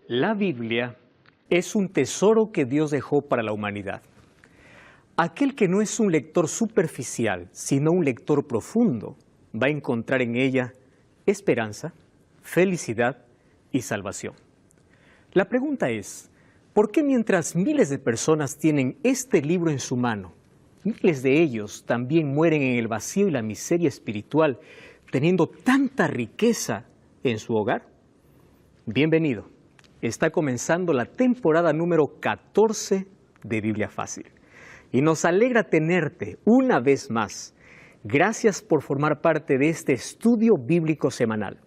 La Biblia es un tesoro que Dios dejó para la humanidad. Aquel que no es un lector superficial, sino un lector profundo, va a encontrar en ella esperanza, felicidad y salvación. La pregunta es, ¿por qué mientras miles de personas tienen este libro en su mano, miles de ellos también mueren en el vacío y la miseria espiritual, teniendo tanta riqueza en su hogar? Bienvenido. Está comenzando la temporada número 14 de Biblia Fácil. Y nos alegra tenerte una vez más. Gracias por formar parte de este estudio bíblico semanal.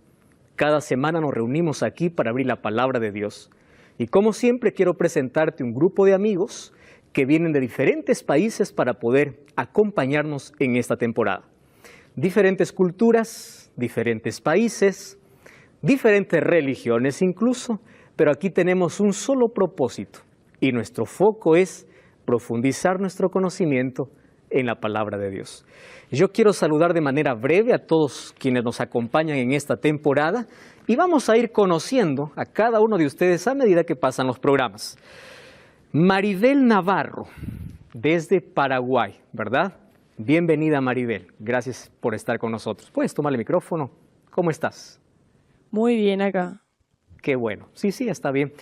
Cada semana nos reunimos aquí para abrir la palabra de Dios. Y como siempre quiero presentarte un grupo de amigos que vienen de diferentes países para poder acompañarnos en esta temporada. Diferentes culturas, diferentes países, diferentes religiones incluso, pero aquí tenemos un solo propósito y nuestro foco es profundizar nuestro conocimiento en la palabra de Dios. Yo quiero saludar de manera breve a todos quienes nos acompañan en esta temporada y vamos a ir conociendo a cada uno de ustedes a medida que pasan los programas. Maribel Navarro, desde Paraguay, ¿verdad? Bienvenida, Maribel. Gracias por estar con nosotros. ¿Puedes tomar el micrófono? ¿Cómo estás? Muy bien acá. Qué bueno. Sí, está bien.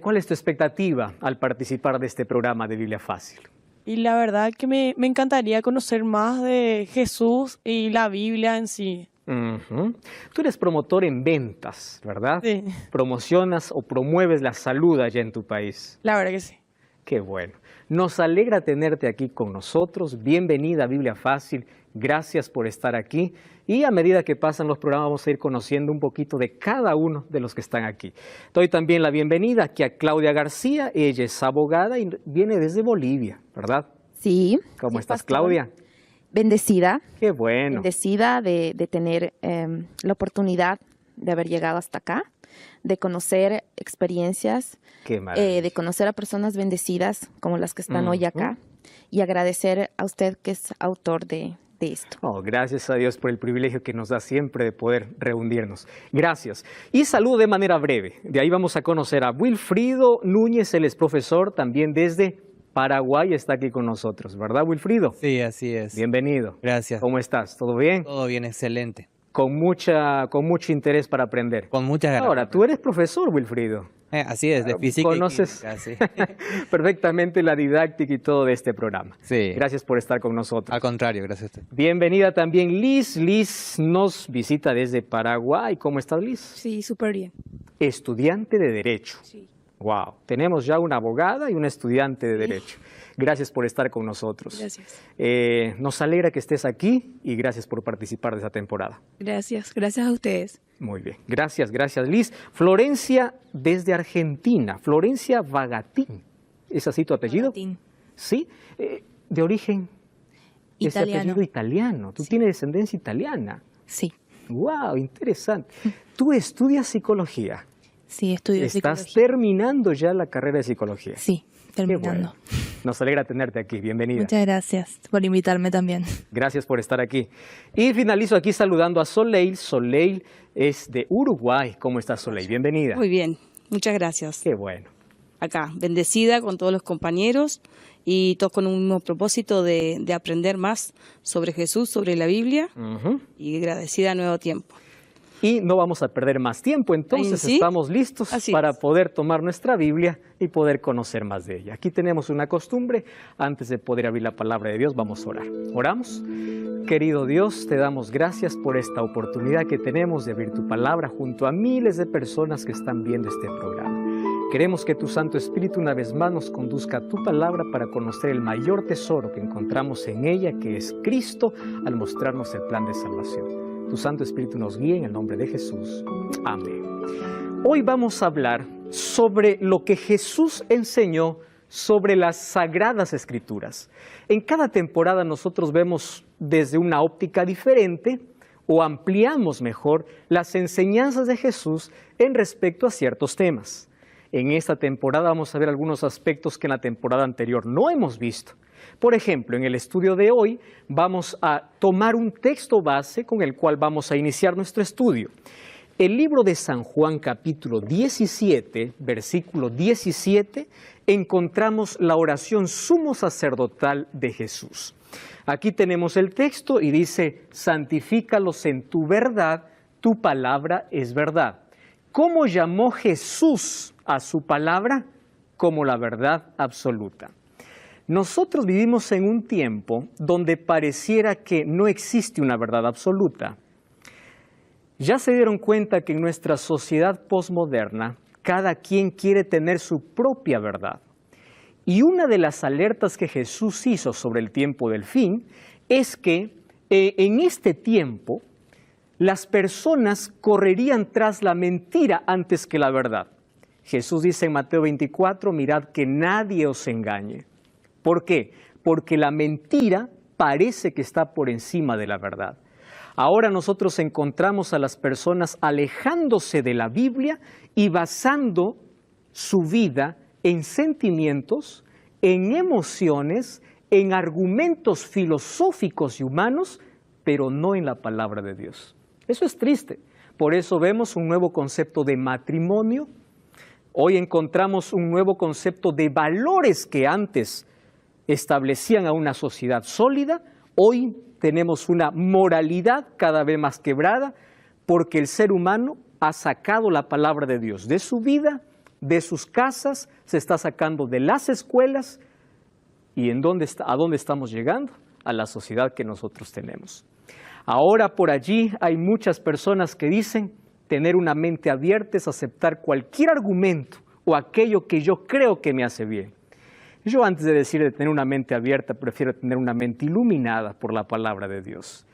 ¿Cuál es tu expectativa al participar de este programa de Biblia Fácil? Y la verdad que me encantaría conocer más de Jesús y la Biblia en sí. Tú eres promotor en ventas, ¿verdad? Sí. Promocionas o promueves la salud allá en tu país. La verdad que sí. Qué bueno. Nos alegra tenerte aquí con nosotros. Bienvenida a Biblia Fácil. Gracias por estar aquí. Y a medida que pasan los programas vamos a ir conociendo un poquito de cada uno de los que están aquí. Doy también la bienvenida aquí a Claudia García. Ella es abogada y viene desde Bolivia, ¿verdad? Sí. ¿Cómo sí, estás, pastor. Claudia? Bendecida. Qué bueno. Bendecida de tener la oportunidad de haber llegado hasta acá, de conocer experiencias, Qué maravilla. de conocer a personas bendecidas como las que están hoy acá y agradecer a usted que es autor de esto. Oh, gracias a Dios por el privilegio que nos da siempre de poder reunirnos. Gracias. Y saludo de manera breve. De ahí vamos a conocer a Wilfrido Núñez, él es profesor también desde Paraguay, está aquí con nosotros, ¿verdad, Wilfrido? Sí, así es. Bienvenido. Gracias. ¿Cómo estás? ¿Todo bien? Todo bien, excelente. Con mucho interés para aprender. Con muchas ganas. Ahora, tú eres profesor, Wilfrido. Así es, de física Conoces y química, sí. perfectamente la didáctica y todo de este programa. Sí. Gracias por estar con nosotros. Al contrario, gracias a usted. Bienvenida también Liz. Liz nos visita desde Paraguay. ¿Cómo estás, Liz? Sí, súper bien. Estudiante de Derecho. Sí. Wow, tenemos ya una abogada y una estudiante de Derecho. Gracias por estar con nosotros. Gracias. Nos alegra que estés aquí y gracias por participar de esta temporada. Gracias a ustedes. Muy bien, gracias Liz. Florencia desde Argentina, Florencia Vagatín. ¿Es así tu apellido? Vagatín. Sí, de origen ese Italiano. apellido italiano. Tú Sí. tienes descendencia italiana. Sí, Wow, interesante. Tú estudias psicología. sí, estudio Estás psicología. terminando ya la carrera de psicología. Sí, Qué terminando. bueno. Nos alegra tenerte aquí. Bienvenida. Muchas gracias por invitarme también. Gracias por estar aquí. Y finalizo aquí saludando a Soleil. Soleil es de Uruguay. ¿Cómo estás, Soleil? Bienvenida. Muy bien, muchas gracias. Qué bueno. Acá, bendecida con todos los compañeros y todos con un mismo propósito de aprender más sobre Jesús, sobre la Biblia y agradecida a Nuevo Tiempo. Y no vamos a perder más tiempo, entonces ¿Sí? estamos listos Así para es. poder tomar nuestra Biblia y poder conocer más de ella. Aquí tenemos una costumbre, antes de poder abrir la palabra de Dios, vamos a orar. ¿Oramos? Querido Dios, te damos gracias por esta oportunidad que tenemos de abrir tu palabra junto a miles de personas que están viendo este programa. Queremos que tu Santo Espíritu una vez más nos conduzca a tu palabra para conocer el mayor tesoro que encontramos en ella, que es Cristo, al mostrarnos el plan de salvación. Tu Santo Espíritu nos guíe en el nombre de Jesús. Amén. Hoy vamos a hablar sobre lo que Jesús enseñó sobre las Sagradas Escrituras. En cada temporada nosotros vemos desde una óptica diferente o ampliamos mejor las enseñanzas de Jesús en respecto a ciertos temas. En esta temporada vamos a ver algunos aspectos que en la temporada anterior no hemos visto. Por ejemplo, en el estudio de hoy vamos a tomar un texto base con el cual vamos a iniciar nuestro estudio. el libro de San Juan capítulo 17, versículo 17, encontramos la oración sumo sacerdotal de Jesús. Aquí tenemos el texto y dice, santifícalos en tu verdad, tu palabra es verdad. ¿Cómo llamó Jesús a su palabra? Como la verdad absoluta. Nosotros vivimos en un tiempo donde pareciera que no existe una verdad absoluta. Ya se dieron cuenta que en nuestra sociedad posmoderna, cada quien quiere tener su propia verdad. Y una de las alertas que Jesús hizo sobre el tiempo del fin es que en este tiempo las personas correrían tras la mentira antes que la verdad. Jesús dice en Mateo 24, mirad que nadie os engañe. ¿Por qué? Porque la mentira parece que está por encima de la verdad. Ahora nosotros encontramos a las personas alejándose de la Biblia y basando su vida en sentimientos, en emociones, en argumentos filosóficos y humanos, pero no en la palabra de Dios. Eso es triste. Por eso vemos un nuevo concepto de matrimonio. Hoy encontramos un nuevo concepto de valores que antes establecían a una sociedad sólida. Hoy tenemos una moralidad cada vez más quebrada porque el ser humano ha sacado la palabra de Dios de su vida, de sus casas, se está sacando de las escuelas. ¿Y a dónde estamos llegando? A la sociedad que nosotros tenemos. Ahora por allí hay muchas personas que dicen tener una mente abierta es aceptar cualquier argumento o aquello que yo creo que me hace bien. Yo antes de decir de tener una mente abierta, prefiero tener una mente iluminada por la palabra de Dios.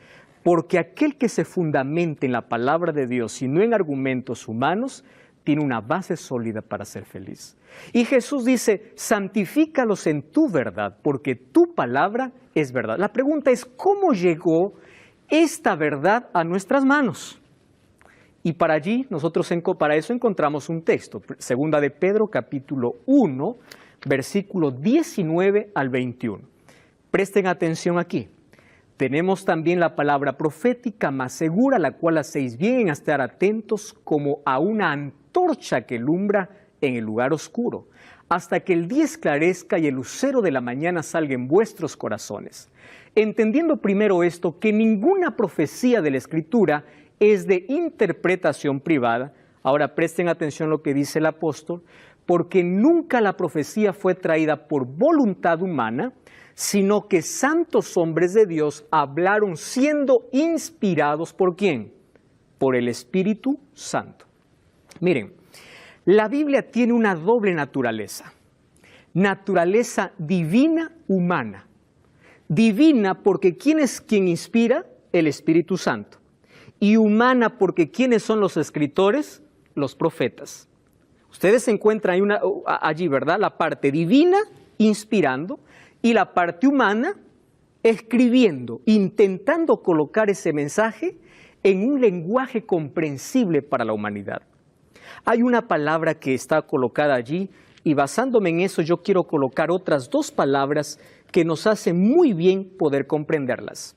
Porque aquel que se fundamente en la palabra de Dios y no en argumentos humanos, tiene una base sólida para ser feliz. Y Jesús dice, santifícalos en tu verdad, porque tu palabra es verdad. La pregunta es, ¿cómo llegó esta verdad a nuestras manos? Y para eso encontramos un texto, segunda de Pedro capítulo 1, versículo 19 al 21. Presten atención aquí. Tenemos también la palabra profética más segura, la cual hacéis bien en estar atentos como a una antorcha que alumbra en el lugar oscuro, hasta que el día esclarezca y el lucero de la mañana salga en vuestros corazones. Entendiendo primero esto, que ninguna profecía de la Escritura es de interpretación privada. Ahora presten atención a lo que dice el apóstol, porque nunca la profecía fue traída por voluntad humana, sino que santos hombres de Dios hablaron siendo inspirados ¿por quién? Por el Espíritu Santo. Miren, la Biblia tiene una doble naturaleza. Naturaleza divina, humana. Divina porque ¿quién es quien inspira? El Espíritu Santo. Y humana porque ¿quiénes son los escritores? Los profetas. Ustedes se encuentran allí, ¿verdad? La parte divina, inspirando, y la parte humana, escribiendo, intentando colocar ese mensaje en un lenguaje comprensible para la humanidad. Hay una palabra que está colocada allí, y basándome en eso yo quiero colocar otras dos palabras que nos hacen muy bien poder comprenderlas.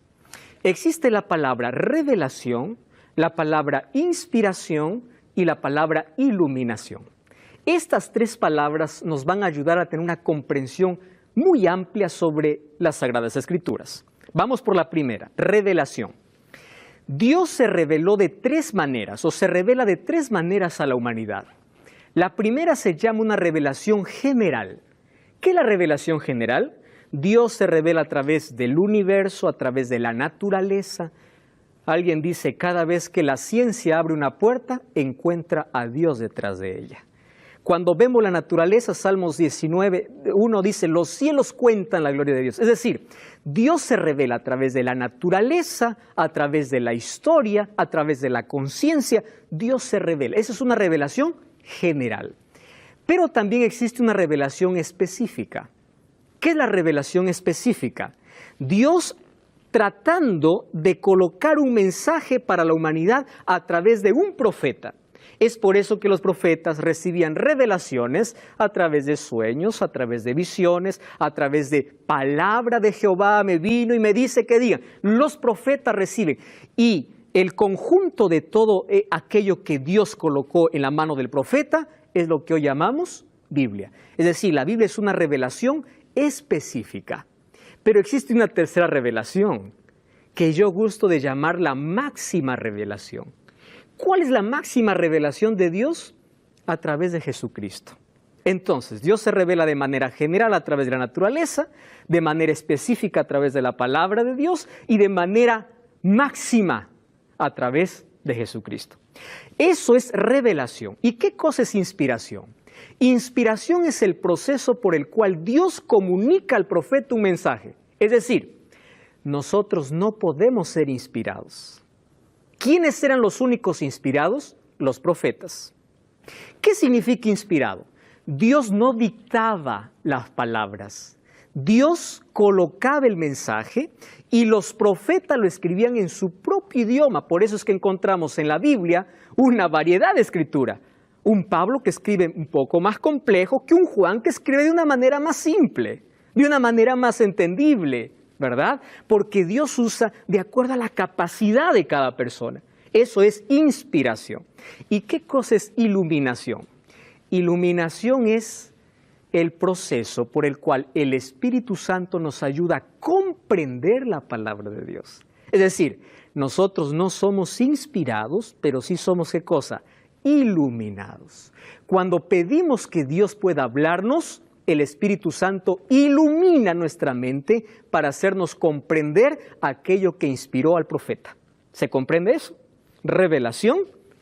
Existe la palabra revelación, la palabra inspiración y la palabra iluminación. Estas tres palabras nos van a ayudar a tener una comprensión muy amplia sobre las Sagradas Escrituras. Vamos por la primera, revelación. Dios se reveló de tres maneras, o se revela de tres maneras a la humanidad. La primera se llama una revelación general. ¿Qué es la revelación general? Dios se revela a través del universo, a través de la naturaleza. Alguien dice, cada vez que la ciencia abre una puerta, encuentra a Dios detrás de ella. Cuando vemos la naturaleza, Salmos 19:1 dice, los cielos cuentan la gloria de Dios. Es decir, Dios se revela a través de la naturaleza, a través de la historia, a través de la conciencia. Dios se revela. Esa es una revelación general. Pero también existe una revelación específica. ¿Qué es la revelación específica? Dios tratando de colocar un mensaje para la humanidad a través de un profeta. Es por eso que los profetas recibían revelaciones a través de sueños, a través de visiones, a través de palabra de Jehová me vino y me dice que digan. Los profetas reciben. Y el conjunto de todo aquello que Dios colocó en la mano del profeta es lo que hoy llamamos Biblia. Es decir, la Biblia es una revelación específica. Pero existe una tercera revelación que yo gusto de llamar la máxima revelación. ¿Cuál es la máxima revelación de Dios? A través de Jesucristo. Entonces, Dios se revela de manera general a través de la naturaleza, de manera específica a través de la palabra de Dios y de manera máxima a través de Jesucristo. Eso es revelación. ¿Y qué cosa es inspiración? Inspiración es el proceso por el cual Dios comunica al profeta un mensaje. Es decir, nosotros no podemos ser inspirados. ¿Quiénes eran los únicos inspirados? Los profetas. ¿Qué significa inspirado? Dios no dictaba las palabras. Dios colocaba el mensaje y los profetas lo escribían en su propio idioma. Por eso es que encontramos en la Biblia una variedad de escritura. Un Pablo que escribe un poco más complejo que un Juan que escribe de una manera más simple, de una manera más entendible, ¿verdad? Porque Dios usa de acuerdo a la capacidad de cada persona. Eso es inspiración. ¿Y qué cosa es iluminación? Iluminación es el proceso por el cual el Espíritu Santo nos ayuda a comprender la palabra de Dios. Es decir, nosotros no somos inspirados, pero sí somos, ¿qué cosa? Iluminados. Cuando pedimos que Dios pueda hablarnos, el Espíritu Santo ilumina nuestra mente para hacernos comprender aquello que inspiró al profeta. ¿Se comprende eso? Revelación,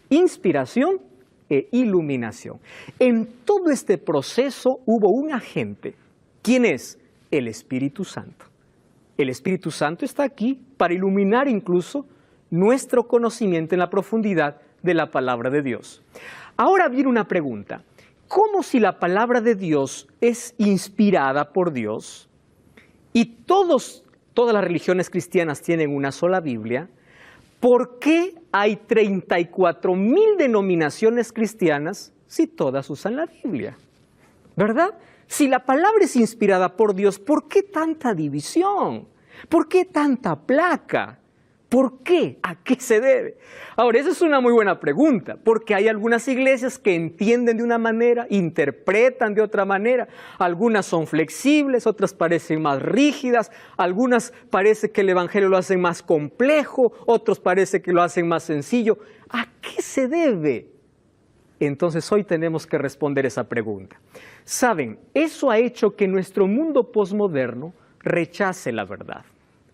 inspiración e iluminación. En todo este proceso hubo un agente. ¿Quién es? El Espíritu Santo. El Espíritu Santo está aquí para iluminar incluso nuestro conocimiento en la profundidad de la palabra de Dios. Ahora viene una pregunta. ¿Cómo si la palabra de Dios es inspirada por Dios y todas las religiones cristianas tienen una sola Biblia? ¿Por qué hay 34,000 denominaciones cristianas si todas usan la Biblia? ¿Verdad? Si la palabra es inspirada por Dios, ¿por qué tanta división? ¿Por qué tanta placa? ¿Por qué? ¿A qué se debe? Ahora, esa es una muy buena pregunta, porque hay algunas iglesias que entienden de una manera, interpretan de otra manera. Algunas son flexibles, otras parecen más rígidas, algunas parece que el evangelio lo hacen más complejo, otros parece que lo hacen más sencillo. ¿A qué se debe? Entonces hoy tenemos que responder esa pregunta. Saben, eso ha hecho que nuestro mundo posmoderno rechace la verdad.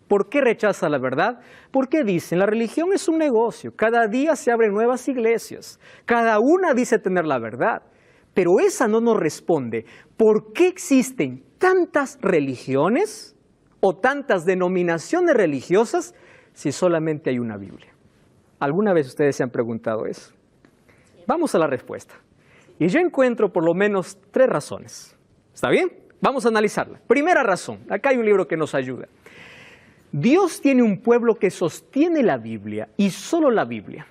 ¿Por qué rechaza la verdad? Porque dicen, la religión es un negocio, cada día se abren nuevas iglesias, cada una dice tener la verdad, pero esa no nos responde. ¿Por qué existen tantas religiones o tantas denominaciones religiosas si solamente hay una Biblia? ¿Alguna vez ustedes se han preguntado eso? Vamos a la respuesta. Y yo encuentro por lo menos 3 razones. ¿Está bien? Vamos a analizarla. Primera razón, acá hay un libro que nos ayuda. Dios tiene un pueblo que sostiene la Biblia y solo la Biblia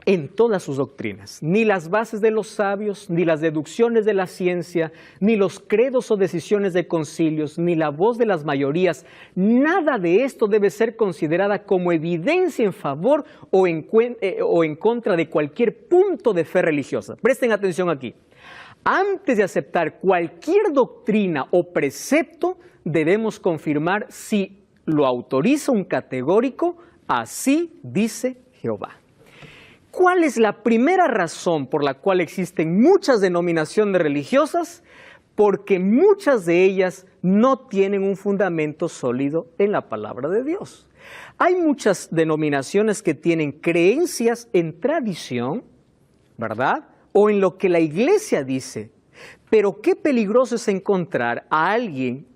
en todas sus doctrinas. Ni las bases de los sabios, ni las deducciones de la ciencia, ni los credos o decisiones de concilios, ni la voz de las mayorías. Nada de esto debe ser considerada como evidencia en favor o en contra de cualquier punto de fe religiosa. Presten atención aquí. Antes de aceptar cualquier doctrina o precepto, debemos confirmar si lo autoriza un categórico, así dice Jehová. ¿Cuál es la primera razón por la cual existen muchas denominaciones religiosas? Porque muchas de ellas no tienen un fundamento sólido en la palabra de Dios. Hay muchas denominaciones que tienen creencias en tradición, ¿verdad? O en lo que la iglesia dice. Pero qué peligroso es encontrar a alguien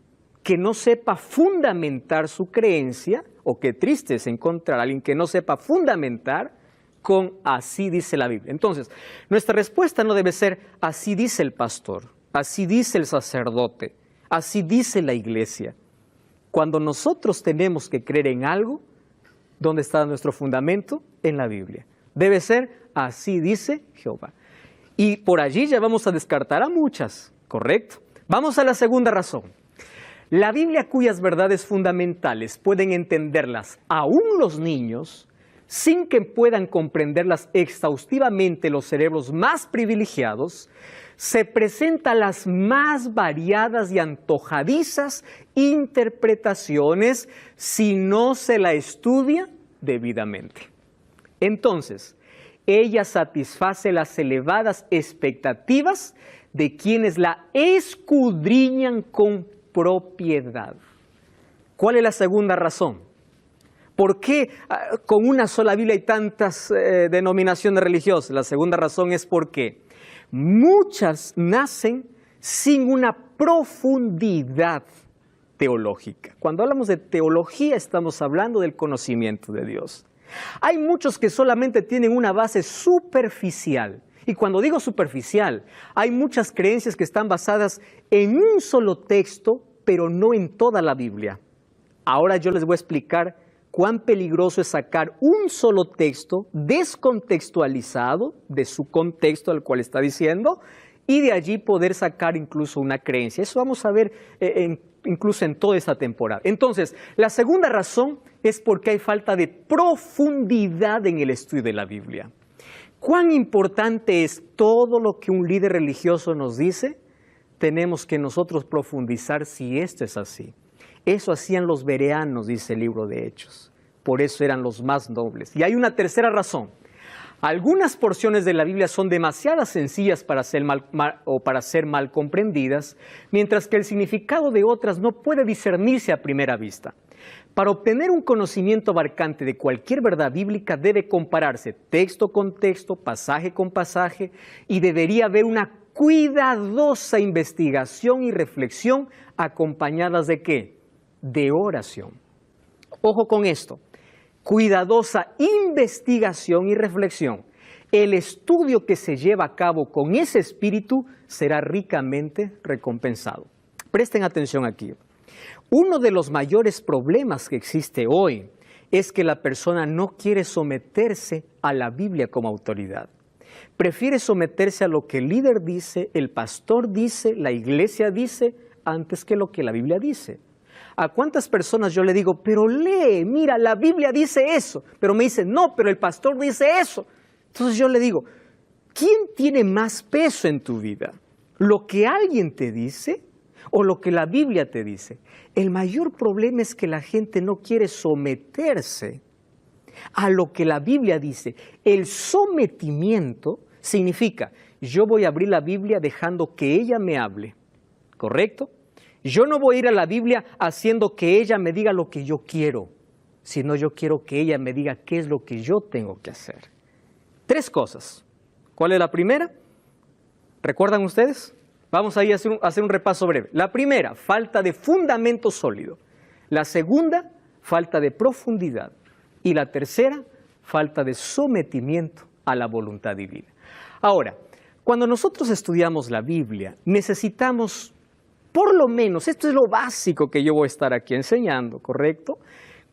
que no sepa fundamentar su creencia, o qué triste es encontrar a alguien que no sepa fundamentar con así dice la Biblia. Entonces, nuestra respuesta no debe ser así dice el pastor, así dice el sacerdote, así dice la iglesia. Cuando nosotros tenemos que creer en algo, ¿dónde está nuestro fundamento? En la Biblia. Debe ser así dice Jehová. Y por allí ya vamos a descartar a muchas, ¿correcto? Vamos a la segunda razón. La Biblia, cuyas verdades fundamentales pueden entenderlas aún los niños, sin que puedan comprenderlas exhaustivamente los cerebros más privilegiados, se presentan las más variadas y antojadizas interpretaciones si no se la estudia debidamente. Entonces, ella satisface las elevadas expectativas de quienes la escudriñan con propiedad. ¿Cuál es la segunda razón? ¿Por qué con una sola Biblia hay tantas denominaciones religiosas? La segunda razón es porque muchas nacen sin una profundidad teológica. Cuando hablamos de teología estamos hablando del conocimiento de Dios. Hay muchos que solamente tienen una base superficial. Y cuando digo superficial, hay muchas creencias que están basadas en un solo texto, pero no en toda la Biblia. Ahora yo les voy a explicar cuán peligroso es sacar un solo texto descontextualizado de su contexto al cual está diciendo y de allí poder sacar incluso una creencia. Eso vamos a ver incluso en toda esta temporada. Entonces, la segunda razón es porque hay falta de profundidad en el estudio de la Biblia. ¿Cuán importante es todo lo que un líder religioso nos dice? Tenemos que nosotros profundizar si esto es así. Eso hacían los bereanos, dice el libro de Hechos. Por eso eran los más nobles. Y hay una tercera razón. Algunas porciones de la Biblia son demasiado sencillas para ser mal comprendidas, mientras que el significado de otras no puede discernirse a primera vista. Para obtener un conocimiento abarcante de cualquier verdad bíblica debe compararse texto con texto, pasaje con pasaje, y debería haber una cuidadosa investigación y reflexión acompañadas ¿de qué? De oración. Ojo con esto. Cuidadosa investigación y reflexión. El estudio que se lleva a cabo con ese espíritu será ricamente recompensado. Presten atención aquí. Uno de los mayores problemas que existe hoy es que la persona no quiere someterse a la Biblia como autoridad. Prefiere someterse a lo que el líder dice, el pastor dice, la iglesia dice, antes que lo que la Biblia dice. ¿A cuántas personas yo le digo, pero lee, mira, la Biblia dice eso? Pero me dicen, no, pero el pastor dice eso. Entonces yo le digo, ¿quién tiene más peso en tu vida? ¿Lo que alguien te dice o lo que la Biblia te dice? El mayor problema es que la gente no quiere someterse a lo que la Biblia dice. El sometimiento significa, yo voy a abrir la Biblia dejando que ella me hable, ¿correcto? Yo no voy a ir a la Biblia haciendo que ella me diga lo que yo quiero, sino yo quiero que ella me diga qué es lo que yo tengo que hacer. Tres cosas. ¿Cuál es la primera? ¿Recuerdan ustedes? Vamos a ir a hacer un repaso breve. La primera, falta de fundamento sólido. La segunda, falta de profundidad. Y la tercera, falta de sometimiento a la voluntad divina. Ahora, cuando nosotros estudiamos la Biblia, necesitamos, por lo menos, esto es lo básico que yo voy a estar aquí enseñando, ¿correcto?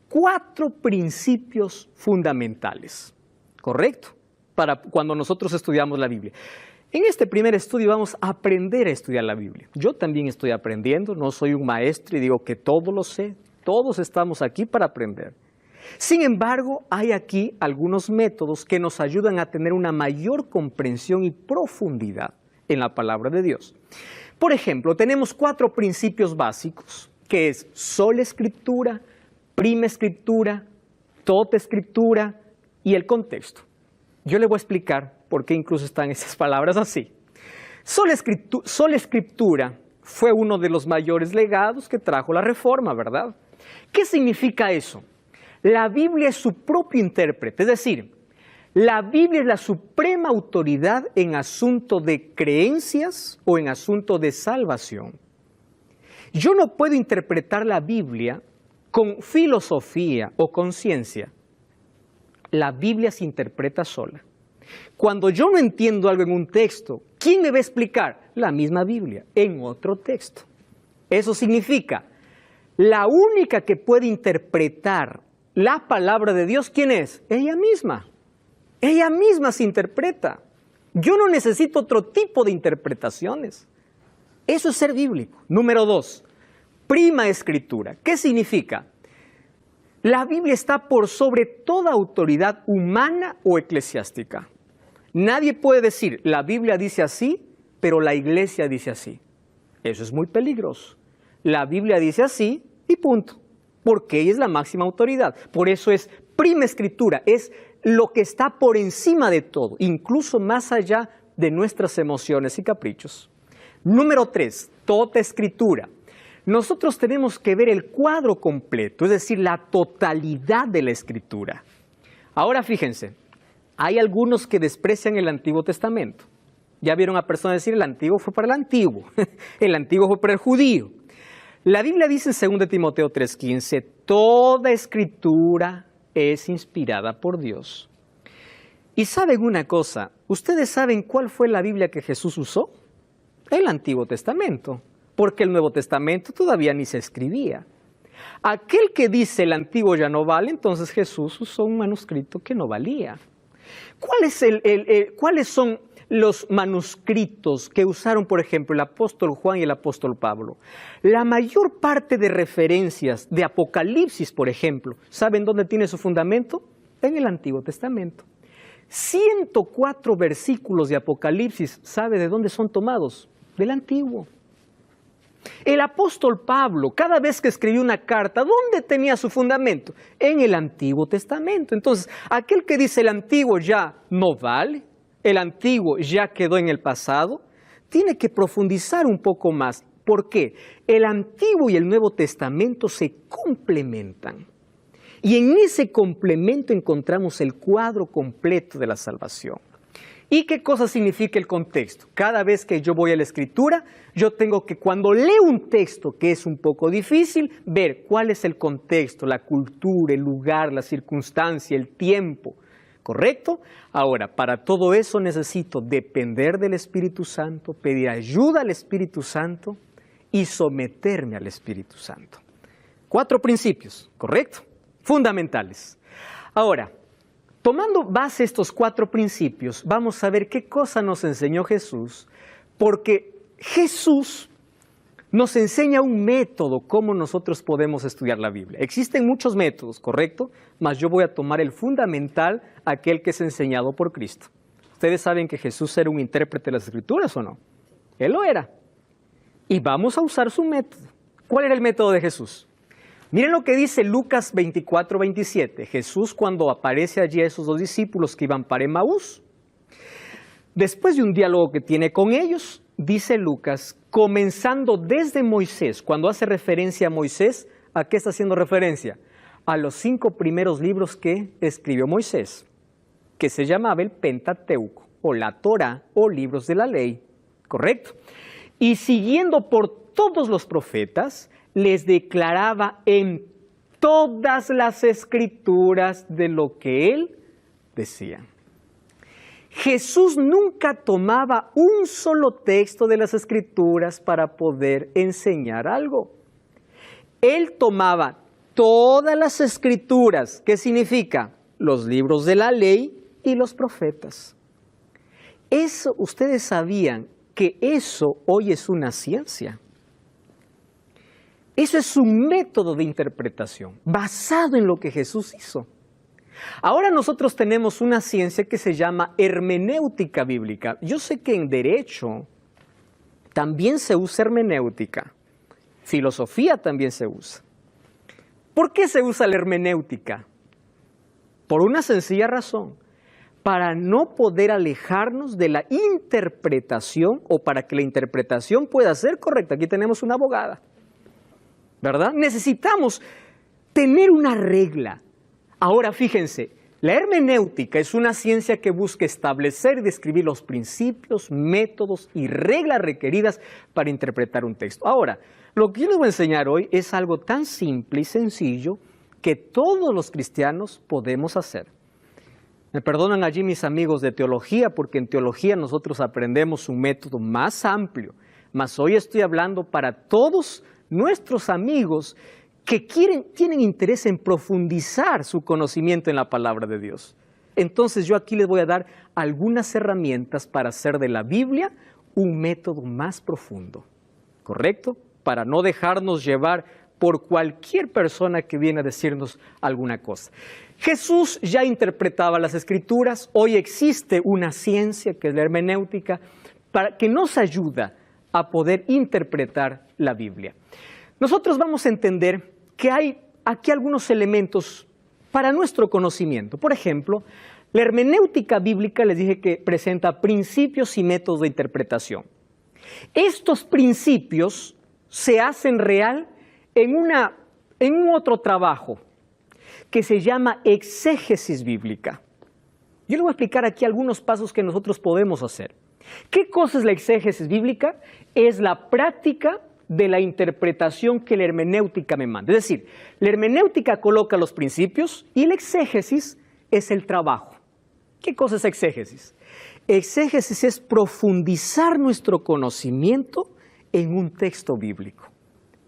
4 principios fundamentales, ¿correcto? Para cuando nosotros estudiamos la Biblia. En este primer estudio vamos a aprender a estudiar la Biblia. Yo también estoy aprendiendo, no soy un maestro y digo que todo lo sé. Todos estamos aquí para aprender. Sin embargo, hay aquí algunos métodos que nos ayudan a tener una mayor comprensión y profundidad en la palabra de Dios. Por ejemplo, tenemos 4 principios básicos, que es sola escritura, prima escritura, tota escritura y el contexto. Yo le voy a explicar por qué incluso están esas palabras así. Sola escritura fue uno de los mayores legados que trajo la Reforma, ¿verdad? ¿Qué significa eso? La Biblia es su propio intérprete, es decir, la Biblia es la suprema autoridad en asunto de creencias o en asunto de salvación. Yo no puedo interpretar la Biblia con filosofía o con ciencia. La Biblia se interpreta sola. Cuando yo no entiendo algo en un texto, ¿quién me va a explicar? La misma Biblia, en otro texto. Eso significa, la única que puede interpretar la palabra de Dios, ¿quién es? Ella misma. Ella misma se interpreta. Yo no necesito otro tipo de interpretaciones. Eso es ser bíblico. Número 2, prima escritura. ¿Qué significa? La Biblia está por sobre toda autoridad humana o eclesiástica. Nadie puede decir, la Biblia dice así, pero la iglesia dice así. Eso es muy peligroso. La Biblia dice así y punto, porque ella es la máxima autoridad. Por eso es prima escritura, es lo que está por encima de todo, incluso más allá de nuestras emociones y caprichos. Número 3, toda escritura. Nosotros tenemos que ver el cuadro completo, es decir, la totalidad de la escritura. Ahora fíjense, hay algunos que desprecian el Antiguo Testamento. Ya vieron a personas decir, el Antiguo fue para el Antiguo, el Antiguo fue para el judío. La Biblia dice en 2 Timoteo 3:15, toda escritura es inspirada por Dios. Y saben una cosa, ¿ustedes saben cuál fue la Biblia que Jesús usó? El Antiguo Testamento, porque el Nuevo Testamento todavía ni se escribía. Aquel que dice el Antiguo ya no vale, entonces Jesús usó un manuscrito que no valía. ¿Cuáles son los manuscritos que usaron, por ejemplo, el apóstol Juan y el apóstol Pablo? La mayor parte de referencias de Apocalipsis, por ejemplo, ¿saben dónde tiene su fundamento? En el Antiguo Testamento. 104 versículos de Apocalipsis, ¿sabe de dónde son tomados? Del Antiguo. El apóstol Pablo, cada vez que escribió una carta, ¿dónde tenía su fundamento? En el Antiguo Testamento. Entonces, aquel que dice el Antiguo ya no vale, el Antiguo ya quedó en el pasado, tiene que profundizar un poco más. ¿Por qué? El Antiguo y el Nuevo Testamento se complementan. Y en ese complemento encontramos el cuadro completo de la salvación. ¿Y qué cosa significa el contexto? Cada vez que yo voy a la Escritura, yo tengo que, cuando leo un texto que es un poco difícil, ver cuál es el contexto, la cultura, el lugar, la circunstancia, el tiempo. ¿Correcto? Ahora, para todo eso necesito depender del Espíritu Santo, pedir ayuda al Espíritu Santo y someterme al Espíritu Santo. 4 principios, ¿correcto? Fundamentales. Ahora, tomando base estos 4 principios, vamos a ver qué cosa nos enseñó Jesús, porque Jesús nos enseña un método cómo nosotros podemos estudiar la Biblia. Existen muchos métodos, ¿correcto? Mas yo voy a tomar el fundamental, aquel que es enseñado por Cristo. ¿Ustedes saben que Jesús era un intérprete de las Escrituras o no? Él lo era. Y vamos a usar su método. ¿Cuál era el método de Jesús? Miren lo que dice Lucas 24:27. Jesús, cuando aparece allí a esos 2 discípulos que iban para Emaús, después de un diálogo que tiene con ellos, dice Lucas, comenzando desde Moisés, cuando hace referencia a Moisés, ¿a qué está haciendo referencia? A los 5 primeros libros que escribió Moisés, que se llamaba el Pentateuco, o la Torá, o libros de la ley, ¿correcto? Y siguiendo por todos los profetas, les declaraba en todas las escrituras de lo que él decía. Jesús nunca tomaba un solo texto de las escrituras para poder enseñar algo. Él tomaba todas las escrituras, ¿qué significa? Los libros de la ley y los profetas. Eso, ustedes sabían que eso hoy es una ciencia. Eso es un método de interpretación basado en lo que Jesús hizo. Ahora nosotros tenemos una ciencia que se llama hermenéutica bíblica. Yo sé que en derecho también se usa hermenéutica. Filosofía también se usa. ¿Por qué se usa la hermenéutica? Por una sencilla razón. Para no poder alejarnos de la interpretación o para que la interpretación pueda ser correcta. Aquí tenemos una abogada, ¿verdad? Necesitamos tener una regla. Ahora fíjense, la hermenéutica es una ciencia que busca establecer y describir los principios, métodos y reglas requeridas para interpretar un texto. Ahora, lo que yo les voy a enseñar hoy es algo tan simple y sencillo que todos los cristianos podemos hacer. Me perdonan allí mis amigos de teología, porque en teología nosotros aprendemos un método más amplio. Mas hoy estoy hablando para todos nuestros amigos que tienen interés en profundizar su conocimiento en la palabra de Dios. Entonces yo aquí les voy a dar algunas herramientas para hacer de la Biblia un método más profundo, ¿correcto? Para no dejarnos llevar por cualquier persona que viene a decirnos alguna cosa. Jesús ya interpretaba las Escrituras, hoy existe una ciencia que es la hermenéutica, que nos ayuda a poder interpretar la Biblia. Nosotros vamos a entender que hay aquí algunos elementos para nuestro conocimiento. Por ejemplo, la hermenéutica bíblica, les dije que presenta principios y métodos de interpretación. Estos principios se hacen real en un otro trabajo que se llama exégesis bíblica. Yo le voy a explicar aquí algunos pasos que nosotros podemos hacer. ¿Qué cosa es la exégesis bíblica? Es la práctica de la interpretación que la hermenéutica me manda. Es decir, la hermenéutica coloca los principios y la exégesis es el trabajo. ¿Qué cosa es exégesis? Exégesis es profundizar nuestro conocimiento en un texto bíblico.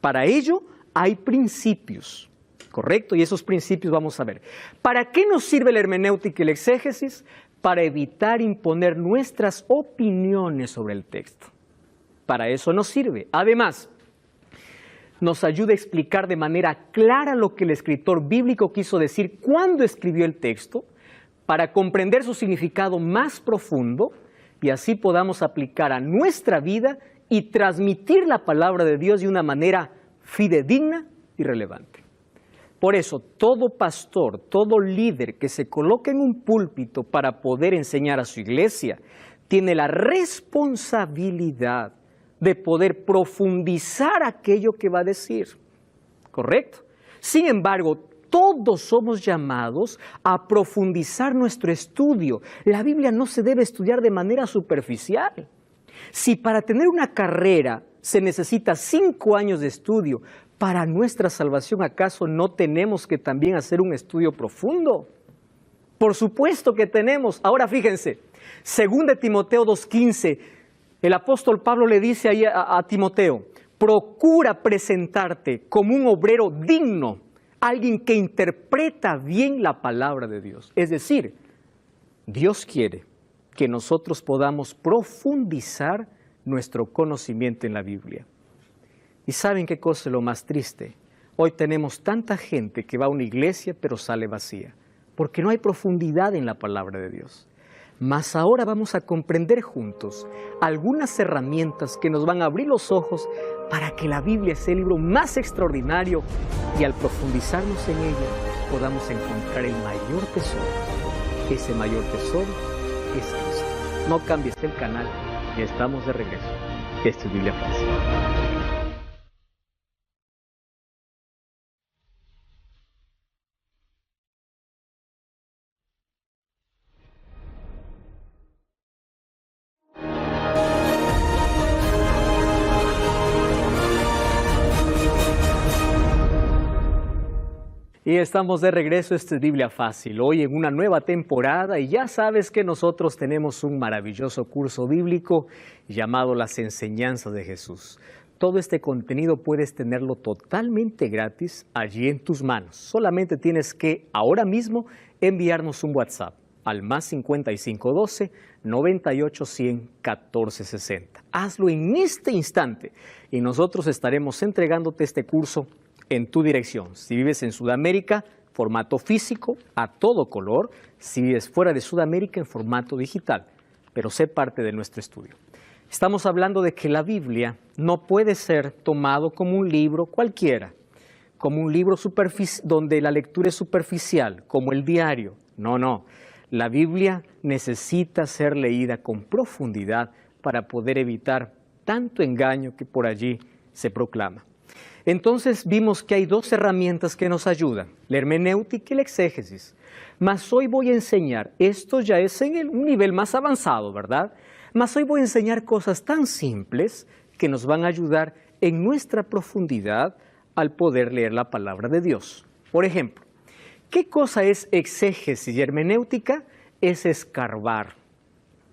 Para ello hay principios, ¿correcto? Y esos principios vamos a ver. ¿Para qué nos sirve la hermenéutica y la exégesis? Para evitar imponer nuestras opiniones sobre el texto. Para eso nos sirve. Además, nos ayuda a explicar de manera clara lo que el escritor bíblico quiso decir cuando escribió el texto, para comprender su significado más profundo y así podamos aplicar a nuestra vida y transmitir la palabra de Dios de una manera fidedigna y relevante. Por eso, todo pastor, todo líder que se coloque en un púlpito para poder enseñar a su iglesia, tiene la responsabilidad de poder profundizar aquello que va a decir. ¿Correcto? Sin embargo, todos somos llamados a profundizar nuestro estudio. La Biblia no se debe estudiar de manera superficial. Si para tener una carrera se necesita 5 años de estudio, para nuestra salvación, ¿acaso no tenemos que también hacer un estudio profundo? Por supuesto que tenemos. Ahora fíjense, 2 Timoteo 2:15, el apóstol Pablo le dice ahí a Timoteo, procura presentarte como un obrero digno, alguien que interpreta bien la palabra de Dios. Es decir, Dios quiere que nosotros podamos profundizar nuestro conocimiento en la Biblia. ¿Y saben qué cosa es lo más triste? Hoy tenemos tanta gente que va a una iglesia pero sale vacía, porque no hay profundidad en la palabra de Dios. Mas ahora vamos a comprender juntos algunas herramientas que nos van a abrir los ojos para que la Biblia sea el libro más extraordinario y al profundizarnos en ella podamos encontrar el mayor tesoro. Ese mayor tesoro es Cristo. No cambies el canal, ya estamos de regreso. Esto es Biblia Fácil. Y estamos de regreso, esto es Biblia Fácil, hoy en una nueva temporada y ya sabes que nosotros tenemos un maravilloso curso bíblico llamado Las Enseñanzas de Jesús. Todo este contenido puedes tenerlo totalmente gratis allí en tus manos. Solamente tienes que ahora mismo enviarnos un WhatsApp al más 5512 98 100 14 60. Hazlo en este instante y nosotros estaremos entregándote este curso en tu dirección. Si vives en Sudamérica, formato físico, a todo color. Si vives fuera de Sudamérica, en formato digital. Pero sé parte de nuestro estudio. Estamos hablando de que la Biblia no puede ser tomado como un libro cualquiera, como un libro donde la lectura es superficial, como el diario. No, no. La Biblia necesita ser leída con profundidad para poder evitar tanto engaño que por allí se proclama. Entonces vimos que hay 2 herramientas que nos ayudan, la hermenéutica y la exégesis. Mas hoy voy a enseñar, esto ya es en un nivel más avanzado, ¿verdad? Mas hoy voy a enseñar cosas tan simples que nos van a ayudar en nuestra profundidad al poder leer la palabra de Dios. Por ejemplo, ¿qué cosa es exégesis y hermenéutica? Es escarbar.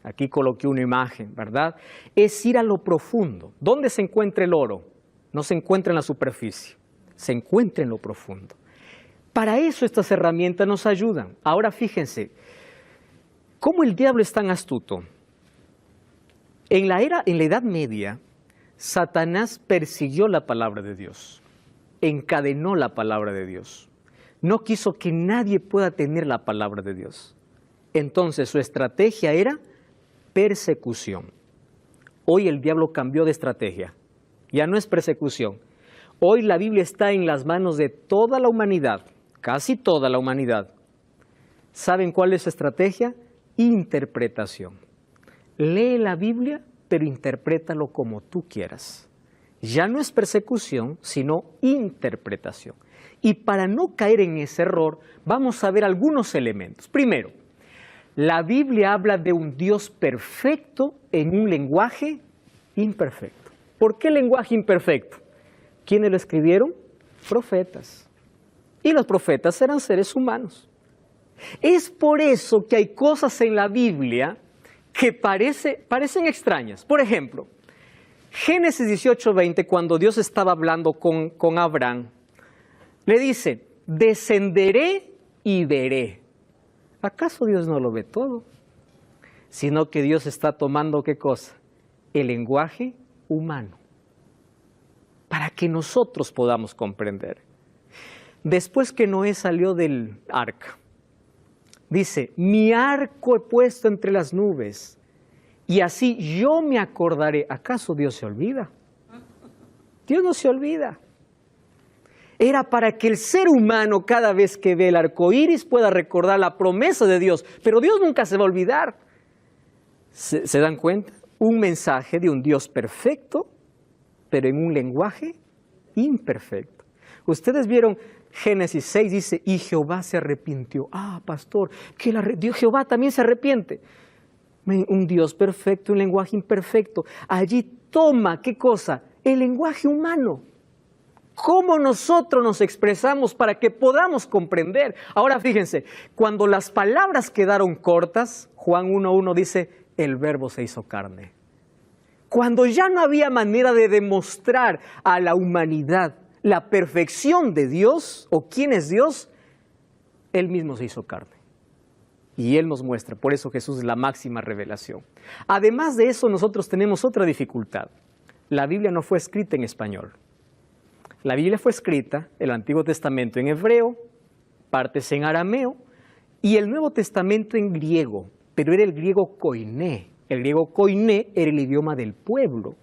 Aquí coloqué una imagen, ¿verdad? Es ir a lo profundo. ¿Dónde se encuentra el oro? No se encuentra en la superficie, se encuentra en lo profundo. Para eso estas herramientas nos ayudan. Ahora fíjense, ¿cómo el diablo es tan astuto? En la Edad Media, Satanás persiguió la palabra de Dios. encadenó la palabra de Dios. No quiso que nadie pueda tener la palabra de Dios. Entonces su estrategia era persecución. Hoy el diablo cambió de estrategia. Ya no es persecución. Hoy la Biblia está en las manos de toda la humanidad, casi toda la humanidad. ¿Saben cuál es su estrategia? Interpretación. Lee la Biblia, pero interprétalo como tú quieras. Ya no es persecución, sino interpretación. Y para no caer en ese error, vamos a ver algunos elementos. Primero, la Biblia habla de un Dios perfecto en un lenguaje imperfecto. ¿Por qué lenguaje imperfecto? ¿Quiénes lo escribieron? Profetas. Y los profetas eran seres humanos. Es por eso que hay cosas en la Biblia que parecen extrañas. Por ejemplo, Génesis 18:20, cuando Dios estaba hablando con Abraham, le dice, descenderé y veré. ¿Acaso Dios no lo ve todo? Sino que Dios está tomando, ¿qué cosa? El lenguaje humano, para que nosotros podamos comprender. Después que Noé salió del arca, dice, mi arco he puesto entre las nubes, y así yo me acordaré. ¿Acaso Dios se olvida? Dios no se olvida. Era para que el ser humano cada vez que ve el arco iris pueda recordar la promesa de Dios, pero Dios nunca se va a olvidar. ¿Se dan cuenta? Un mensaje de un Dios perfecto, pero en un lenguaje imperfecto. Ustedes vieron Génesis 6, dice, y Jehová se arrepintió. Ah, pastor, que Jehová también se arrepiente. Un Dios perfecto, un lenguaje imperfecto. Allí toma, ¿qué cosa? El lenguaje humano. ¿Cómo nosotros nos expresamos para que podamos comprender? Ahora fíjense, cuando las palabras quedaron cortas, Juan 1:1 dice, el verbo se hizo carne. Cuando ya no había manera de demostrar a la humanidad la perfección de Dios o quién es Dios, Él mismo se hizo carne. Y Él nos muestra, por eso Jesús es la máxima revelación. Además de eso, nosotros tenemos otra dificultad. La Biblia no fue escrita en español. La Biblia fue escrita, el Antiguo Testamento en hebreo, partes en arameo y el Nuevo Testamento en griego, pero era el griego koiné. El griego koiné era el idioma del pueblo,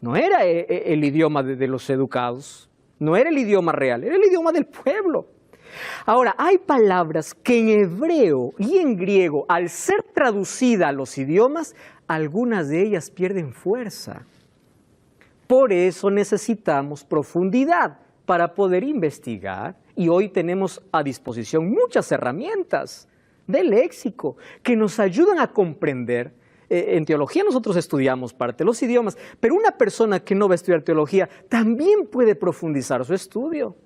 no era el idioma de los educados, no era el idioma real, era el idioma del pueblo. Ahora, hay palabras que en hebreo y en griego, al ser traducidas a los idiomas, algunas de ellas pierden fuerza. Por eso necesitamos profundidad para poder investigar y hoy tenemos a disposición muchas herramientas de léxico que nos ayudan a comprender. En teología nosotros estudiamos parte de los idiomas, pero una persona que no va a estudiar teología también puede profundizar su estudio.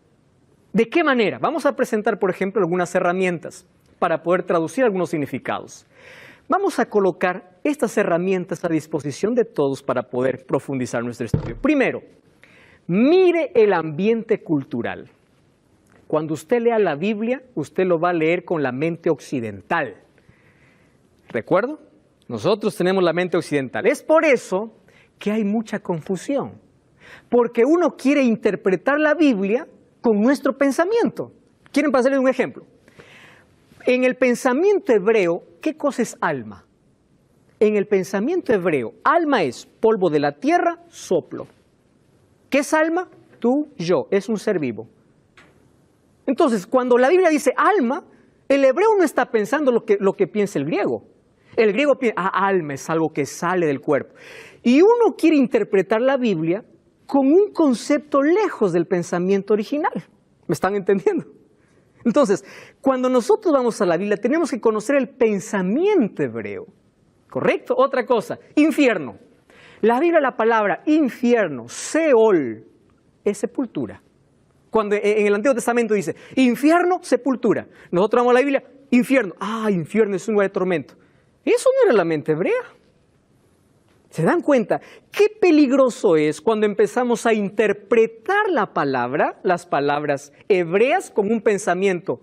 ¿De qué manera? Vamos a presentar, por ejemplo, algunas herramientas para poder traducir algunos significados. Vamos a colocar estas herramientas a disposición de todos para poder profundizar nuestro estudio. Primero, mire el ambiente cultural. Cuando usted lea la Biblia, usted lo va a leer con la mente occidental. ¿Recuerdo? Nosotros tenemos la mente occidental. Es por eso que hay mucha confusión. Porque uno quiere interpretar la Biblia con nuestro pensamiento. ¿Quieren pasarles un ejemplo? En el pensamiento hebreo, ¿qué cosa es alma? En el pensamiento hebreo, alma es polvo de la tierra, soplo. ¿Qué es alma? Tú, yo, es un ser vivo. Entonces, cuando la Biblia dice alma, el hebreo no está pensando lo que piensa el griego. El griego piensa, alma es algo que sale del cuerpo. Y uno quiere interpretar la Biblia con un concepto lejos del pensamiento original. ¿Me están entendiendo? Entonces, cuando nosotros vamos a la Biblia, tenemos que conocer el pensamiento hebreo. ¿Correcto? Otra cosa, infierno. La Biblia, la palabra infierno, Seol, es sepultura. Cuando en el Antiguo Testamento dice, infierno, sepultura. Nosotros vamos a la Biblia, infierno. Infierno es un lugar de tormento. Eso no era la mente hebrea. ¿Se dan cuenta? Qué peligroso es cuando empezamos a interpretar las palabras hebreas con un pensamiento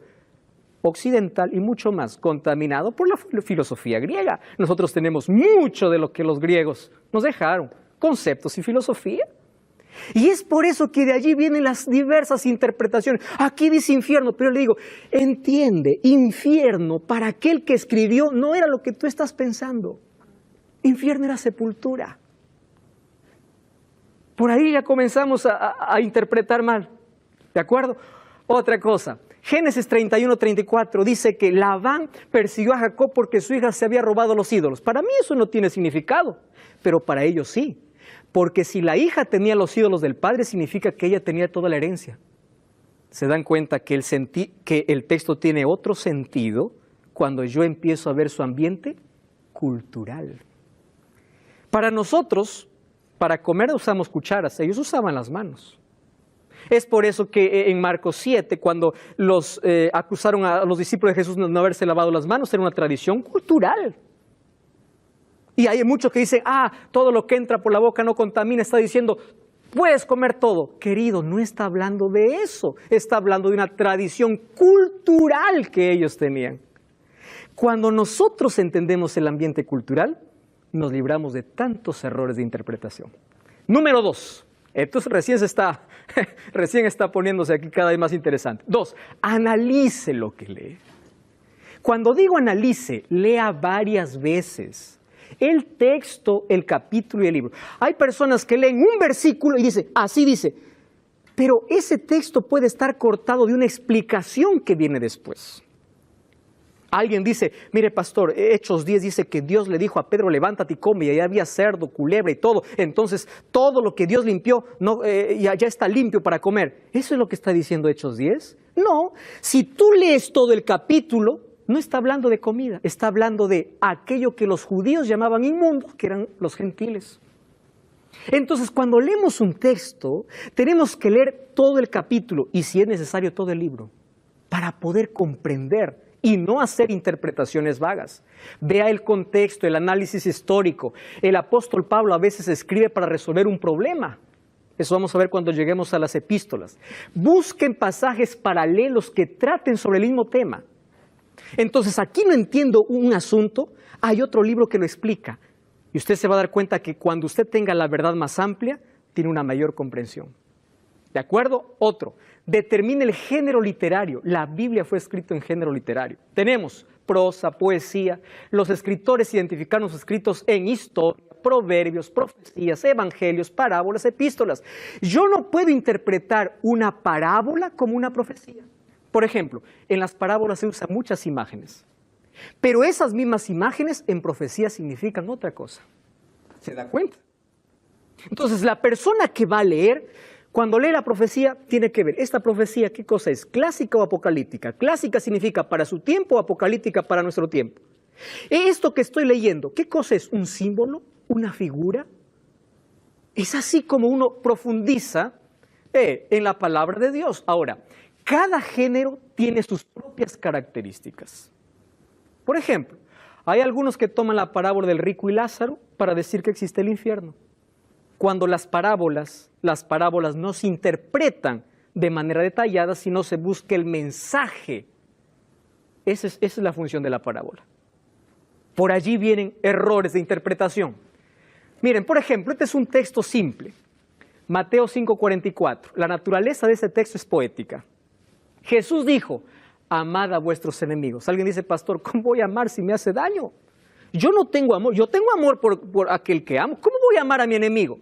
occidental y mucho más contaminado por la filosofía griega. Nosotros tenemos mucho de lo que los griegos nos dejaron, conceptos y filosofía. Y es por eso que de allí vienen las diversas interpretaciones. Aquí dice infierno, pero yo le digo, entiende, infierno para aquel que escribió no era lo que tú estás pensando. Infierno era sepultura. Por ahí ya comenzamos a interpretar mal, ¿de acuerdo? Otra cosa, Génesis 31-34 dice que Labán persiguió a Jacob porque su hija se había robado los ídolos. Para mí eso no tiene significado, pero para ellos sí. Porque si la hija tenía los ídolos del padre, significa que ella tenía toda la herencia. Se dan cuenta que el texto tiene otro sentido cuando yo empiezo a ver su ambiente cultural. Para nosotros, para comer usamos cucharas, ellos usaban las manos. Es por eso que en Marcos 7, cuando los acusaron a los discípulos de Jesús de no haberse lavado las manos, era una tradición cultural. Y hay muchos que dicen, todo lo que entra por la boca no contamina, está diciendo, puedes comer todo. Querido, no está hablando de eso, está hablando de una tradición cultural que ellos tenían. Cuando nosotros entendemos el ambiente cultural, nos libramos de tantos errores de interpretación. Número 2, esto recién está poniéndose aquí cada vez más interesante. 2, analice lo que lee. Cuando digo analice, lea varias veces el texto, el capítulo y el libro. Hay personas que leen un versículo y dicen, así dice, pero ese texto puede estar cortado de una explicación que viene después. Alguien dice, mire pastor, Hechos 10 dice que Dios le dijo a Pedro, levántate y come, y allá había cerdo, culebra y todo. Entonces, todo lo que Dios limpió, ya está limpio para comer. ¿Eso es lo que está diciendo Hechos 10? No, si tú lees todo el capítulo, no está hablando de comida, está hablando de aquello que los judíos llamaban inmundo, que eran los gentiles. Entonces, cuando leemos un texto, tenemos que leer todo el capítulo y, si es necesario, todo el libro, para poder comprender y no hacer interpretaciones vagas. Vea el contexto, el análisis histórico. El apóstol Pablo a veces escribe para resolver un problema. Eso vamos a ver cuando lleguemos a las epístolas. Busquen pasajes paralelos que traten sobre el mismo tema. Entonces, aquí no entiendo un asunto, hay otro libro que lo explica. Y usted se va a dar cuenta que cuando usted tenga la verdad más amplia, tiene una mayor comprensión. ¿De acuerdo? Otro, determine el género literario. La Biblia fue escrita en género literario. Tenemos prosa, poesía. Los escritores identificaron sus escritos en historia, proverbios, profecías, evangelios, parábolas, epístolas. Yo no puedo interpretar una parábola como una profecía. Por ejemplo, en las parábolas se usan muchas imágenes, pero esas mismas imágenes en profecía significan otra cosa. ¿Se da cuenta? Entonces, la persona que va a leer, cuando lee la profecía, tiene que ver, ¿esta profecía qué cosa es? ¿Clásica o apocalíptica? Clásica significa para su tiempo, apocalíptica para nuestro tiempo. Esto que estoy leyendo, ¿qué cosa es? ¿Un símbolo? ¿Una figura? Es así como uno profundiza en la palabra de Dios. Ahora, cada género tiene sus propias características. Por ejemplo, hay algunos que toman la parábola del rico y Lázaro para decir que existe el infierno. Cuando las parábolas no se interpretan de manera detallada, sino se busca el mensaje. Esa es la función de la parábola. Por allí vienen errores de interpretación. Miren, por ejemplo, este es un texto simple. Mateo 5:44. La naturaleza de ese texto es poética. Jesús dijo, amad a vuestros enemigos. Alguien dice, pastor, ¿cómo voy a amar si me hace daño? Yo no tengo amor, yo tengo amor por aquel que amo. ¿Cómo voy a amar a mi enemigo?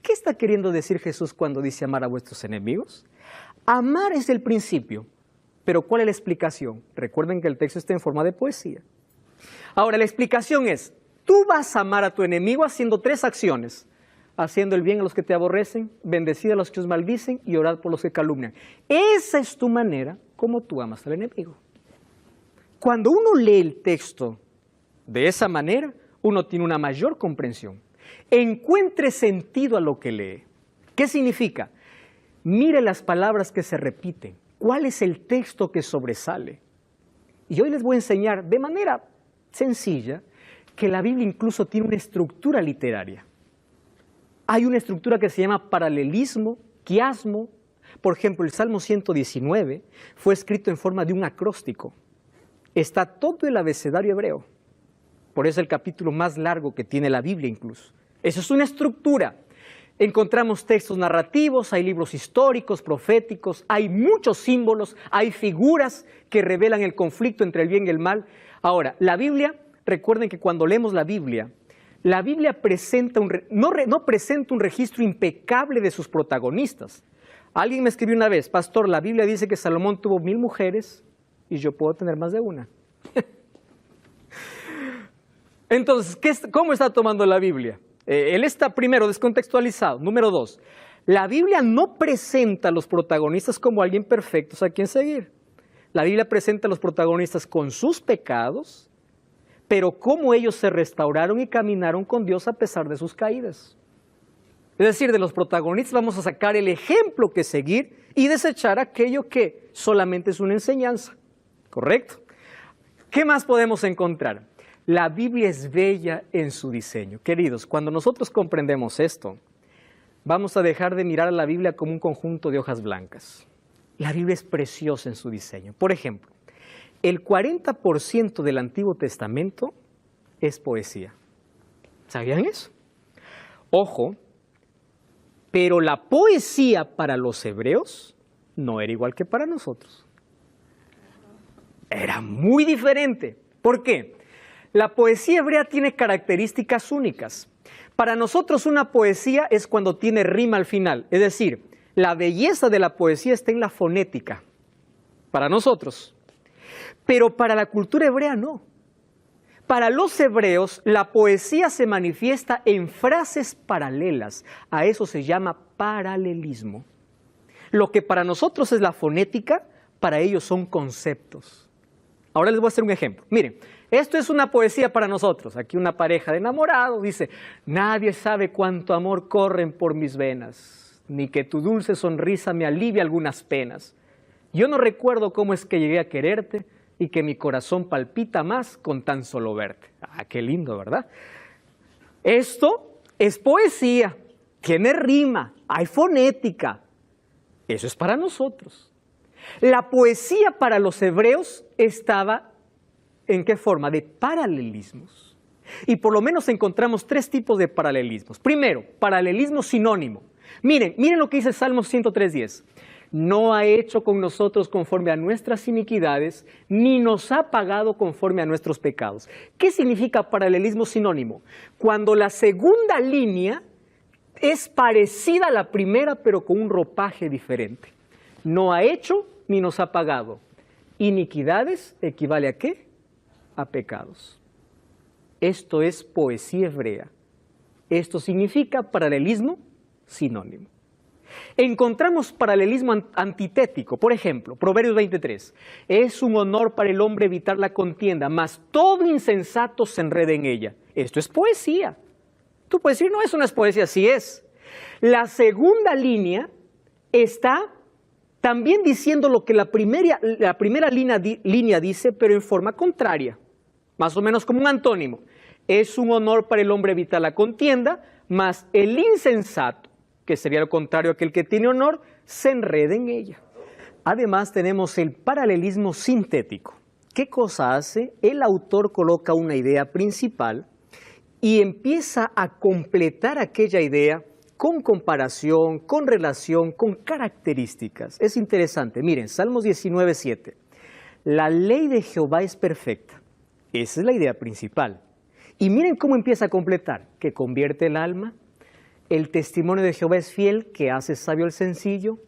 ¿Qué está queriendo decir Jesús cuando dice amar a vuestros enemigos? Amar es el principio, pero ¿cuál es la explicación? Recuerden que el texto está en forma de poesía. Ahora, la explicación es, tú vas a amar a tu enemigo haciendo 3 acciones. Haciendo el bien a los que te aborrecen, bendecid a los que os maldicen y orad por los que calumnian. Esa es tu manera como tú amas al enemigo. Cuando uno lee el texto de esa manera, uno tiene una mayor comprensión. Encuentre sentido a lo que lee. ¿Qué significa? Mire las palabras que se repiten. ¿Cuál es el texto que sobresale? Y hoy les voy a enseñar de manera sencilla que la Biblia incluso tiene una estructura literaria. Hay una estructura que se llama paralelismo, quiasmo. Por ejemplo, el Salmo 119 fue escrito en forma de un acróstico. Está todo el abecedario hebreo. Por eso es el capítulo más largo que tiene la Biblia incluso. Eso es una estructura. encontramos textos narrativos, hay libros históricos, proféticos, hay muchos símbolos, hay figuras que revelan el conflicto entre el bien y el mal. Ahora, la Biblia, recuerden que cuando leemos la Biblia presenta no presenta un registro impecable de sus protagonistas. Alguien me escribió una vez: pastor, la Biblia dice que Salomón tuvo 1000 mujeres y yo puedo tener más de una. Entonces, ¿cómo está tomando la Biblia? Él está, primero, descontextualizado. Número 2, la Biblia no presenta a los protagonistas como alguien perfectos a quien seguir. La Biblia presenta a los protagonistas con sus pecados, pero cómo ellos se restauraron y caminaron con Dios a pesar de sus caídas. Es decir, de los protagonistas vamos a sacar el ejemplo que seguir y desechar aquello que solamente es una enseñanza. ¿Correcto? ¿Qué más podemos encontrar? La Biblia es bella en su diseño. Queridos, cuando nosotros comprendemos esto, vamos a dejar de mirar a la Biblia como un conjunto de hojas blancas. La Biblia es preciosa en su diseño. Por ejemplo, el 40% del Antiguo Testamento es poesía. ¿Sabían eso? Ojo, pero la poesía para los hebreos no era igual que para nosotros. Era muy diferente. ¿Por qué? La poesía hebrea tiene características únicas. Para nosotros una poesía es cuando tiene rima al final. Es decir, la belleza de la poesía está en la fonética. Para nosotros. Pero para la cultura hebrea no. Para los hebreos la poesía se manifiesta en frases paralelas. A eso se llama paralelismo. Lo que para nosotros es la fonética, para ellos son conceptos. Ahora les voy a hacer un ejemplo. Miren, esto es una poesía para nosotros. Aquí una pareja de enamorados dice: nadie sabe cuánto amor corren por mis venas, ni que tu dulce sonrisa me alivia algunas penas. Yo no recuerdo cómo es que llegué a quererte y que mi corazón palpita más con tan solo verte. Ah, qué lindo, ¿verdad? Esto es poesía, tiene rima, hay fonética. Eso es para nosotros. La poesía para los hebreos estaba, ¿en qué forma? De paralelismos. Y por lo menos encontramos 3 tipos de paralelismos. Primero, paralelismo sinónimo. Miren lo que dice Salmos 103:10. No ha hecho con nosotros conforme a nuestras iniquidades, ni nos ha pagado conforme a nuestros pecados. ¿Qué significa paralelismo sinónimo? Cuando la segunda línea es parecida a la primera, pero con un ropaje diferente. No ha hecho ni nos ha pagado. Iniquidades equivale ¿a qué? A pecados. Esto es poesía hebrea. Esto significa paralelismo sinónimo. Encontramos paralelismo antitético. Por ejemplo, Proverbios 23. Es un honor para el hombre evitar la contienda, mas todo insensato se enreda en ella. Esto es poesía. Tú puedes decir, no, eso no es poesía, sí es. La segunda línea está también diciendo lo que la primera línea dice, pero en forma contraria, más o menos como un antónimo. Es un honor para el hombre evitar la contienda, mas el insensato, que sería lo contrario a aquel que tiene honor, se enreda en ella. Además tenemos el paralelismo sintético. ¿Qué cosa hace? El autor coloca una idea principal y empieza a completar aquella idea con comparación, con relación, con características. Es interesante. Miren, Salmos 19:7. La ley de Jehová es perfecta. Esa es la idea principal. Y miren cómo empieza a completar, que convierte el alma. El testimonio de Jehová es fiel, que hace sabio al sencillo.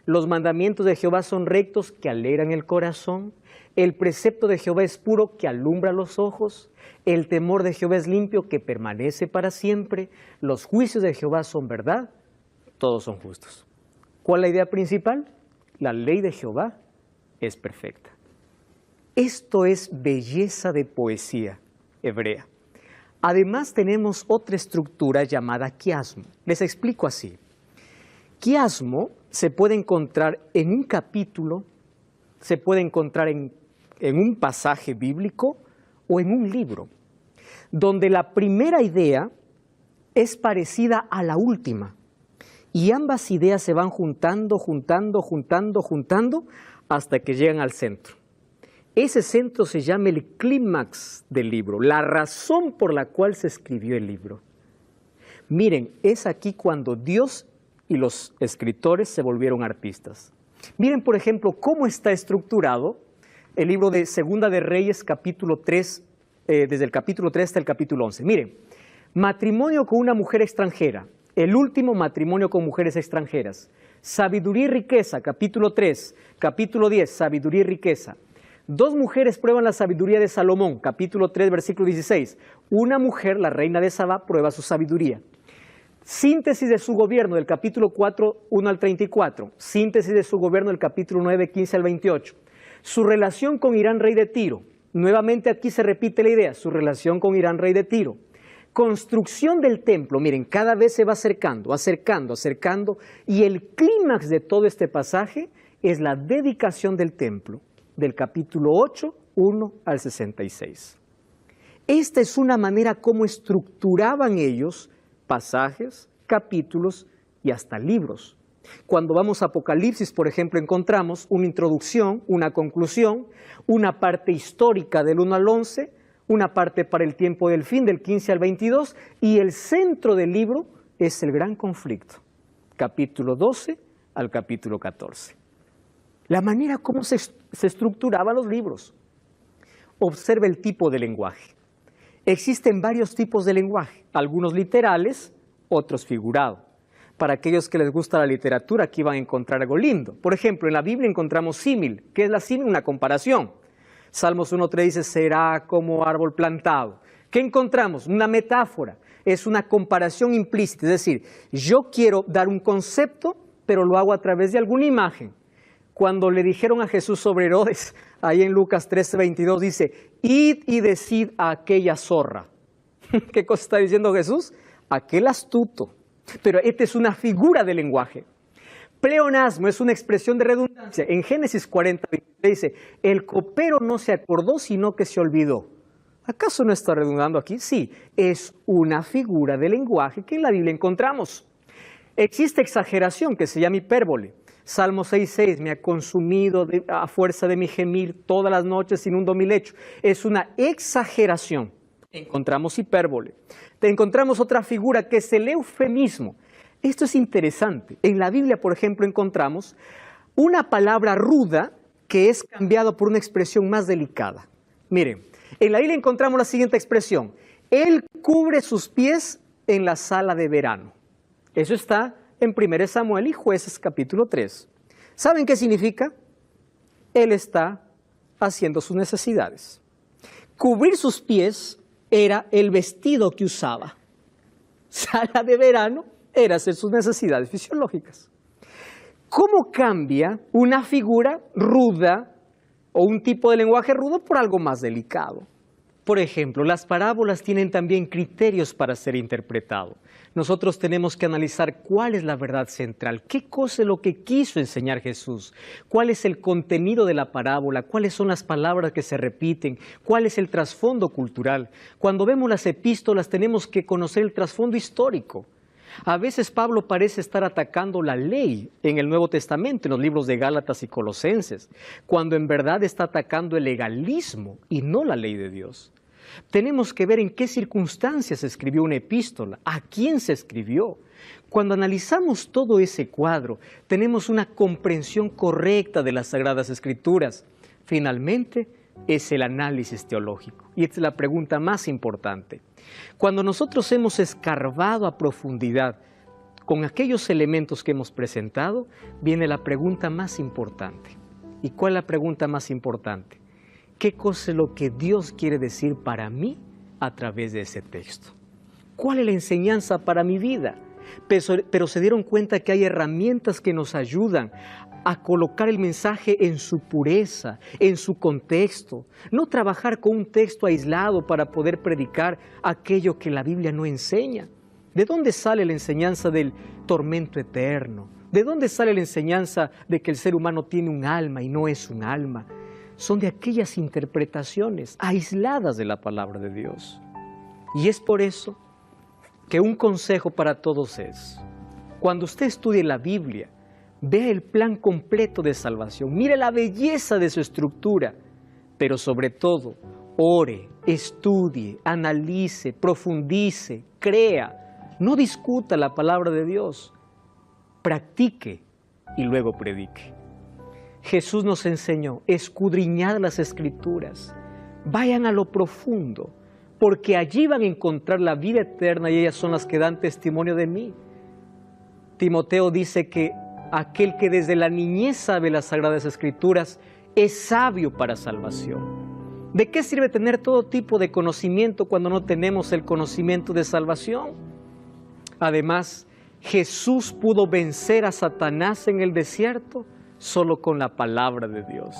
Los mandamientos de Jehová son rectos, que alegran el corazón. El precepto de Jehová es puro, que alumbra los ojos. El temor de Jehová es limpio, que permanece para siempre. Los juicios de Jehová son verdad, todos son justos. ¿Cuál es la idea principal? La ley de Jehová es perfecta. Esto es belleza de poesía hebrea. Además tenemos otra estructura llamada quiasmo. Les explico así. Quiasmo se puede encontrar en un capítulo, se puede encontrar en un pasaje bíblico o en un libro, donde la primera idea es parecida a la última y ambas ideas se van juntando hasta que llegan al centro. Ese centro se llama el clímax del libro, la razón por la cual se escribió el libro. Miren, es aquí cuando Dios y los escritores se volvieron arpistas. Miren, por ejemplo, cómo está estructurado el libro de Segunda de Reyes, capítulo 3, desde el capítulo 3 hasta el capítulo 11. Miren, matrimonio con una mujer extranjera, el último matrimonio con mujeres extranjeras. Sabiduría y riqueza, capítulo 3, capítulo 10, sabiduría y riqueza. Dos mujeres prueban la sabiduría de Salomón, capítulo 3, versículo 16. Una mujer, la reina de Sabá, prueba su sabiduría. Síntesis de su gobierno del capítulo 4, 1 al 34. Síntesis de su gobierno del capítulo 9, 15 al 28. Su relación con Irán, rey de Tiro. Nuevamente aquí se repite la idea, su relación con Irán, rey de Tiro. Construcción del templo, miren, cada vez se va acercando, y el clímax de todo este pasaje es la dedicación del templo, del capítulo 8, 1 al 66. Esta es una manera como estructuraban ellos pasajes, capítulos y hasta libros. Cuando vamos a Apocalipsis, por ejemplo, encontramos una introducción, una conclusión, una parte histórica del 1 al 11, una parte para el tiempo del fin, del 15 al 22, y el centro del libro es el gran conflicto, capítulo 12 al capítulo 14. La manera como se estructuraban los libros. Observe el tipo de lenguaje. Existen varios tipos de lenguaje, algunos literales, otros figurados. Para aquellos que les gusta la literatura, aquí van a encontrar algo lindo. Por ejemplo, en la Biblia encontramos símil. ¿Qué es la símil? Una comparación. Salmos 1:3 dice, será como árbol plantado. ¿Qué encontramos? Una metáfora. Es una comparación implícita. Es decir, yo quiero dar un concepto, pero lo hago a través de alguna imagen. Cuando le dijeron a Jesús sobre Herodes, ahí en Lucas 13:22 dice, id y decid a aquella zorra. ¿Qué cosa está diciendo Jesús? Aquel astuto. Pero esta es una figura de lenguaje. Pleonasmo es una expresión de redundancia. En Génesis 40:23 dice, el copero no se acordó, sino que se olvidó. ¿Acaso no está redundando aquí? Sí, es una figura de lenguaje que en la Biblia encontramos. Existe exageración que se llama hipérbole. Salmo 6:6, me ha consumido a fuerza de mi gemir todas las noches, inundo mi lecho. Es una exageración. Encontramos hipérbole. Encontramos otra figura que es el eufemismo. Esto es interesante. En la Biblia, por ejemplo, encontramos una palabra ruda que es cambiada por una expresión más delicada. Miren, en la Biblia encontramos la siguiente expresión. Él cubre sus pies en la sala de verano. Eso está en 1 Samuel y Jueces capítulo 3. ¿Saben qué significa? Él está haciendo sus necesidades. Cubrir sus pies era el vestido que usaba. Sala de verano era hacer sus necesidades fisiológicas. ¿Cómo cambia una figura ruda o un tipo de lenguaje rudo por algo más delicado? Por ejemplo, las parábolas tienen también criterios para ser interpretado. Nosotros tenemos que analizar cuál es la verdad central, qué cosa es lo que quiso enseñar Jesús, cuál es el contenido de la parábola, cuáles son las palabras que se repiten, cuál es el trasfondo cultural. Cuando vemos las epístolas tenemos que conocer el trasfondo histórico. A veces Pablo parece estar atacando la ley en el Nuevo Testamento, en los libros de Gálatas y Colosenses, cuando en verdad está atacando el legalismo y no la ley de Dios. Tenemos que ver en qué circunstancias se escribió una epístola, a quién se escribió. Cuando analizamos todo ese cuadro, tenemos una comprensión correcta de las Sagradas Escrituras. Finalmente, es el análisis teológico. Y esta es la pregunta más importante. Cuando nosotros hemos escarbado a profundidad con aquellos elementos que hemos presentado, viene la pregunta más importante. ¿Y cuál es la pregunta más importante? ¿Qué cosa es lo que Dios quiere decir para mí a través de ese texto? ¿Cuál es la enseñanza para mi vida? Pero se dieron cuenta que hay herramientas que nos ayudan a colocar el mensaje en su pureza, en su contexto. No trabajar con un texto aislado para poder predicar aquello que la Biblia no enseña. ¿De dónde sale la enseñanza del tormento eterno? ¿De dónde sale la enseñanza de que el ser humano tiene un alma y no es un alma? Son de aquellas interpretaciones aisladas de la palabra de Dios. Y es por eso que un consejo para todos es, cuando usted estudie la Biblia, vea el plan completo de salvación, mire la belleza de su estructura, pero sobre todo, ore, estudie, analice, profundice, crea No discuta la palabra de Dios, practique y luego predique. Jesús nos enseñó, escudriñad las Escrituras, vayan a lo profundo, porque allí van a encontrar la vida eterna y ellas son las que dan testimonio de mí. Timoteo dice que aquel que desde la niñez sabe las Sagradas Escrituras es sabio para salvación. ¿De qué sirve tener todo tipo de conocimiento cuando no tenemos el conocimiento de salvación? Además, Jesús pudo vencer a Satanás en el desierto solo con la palabra de Dios.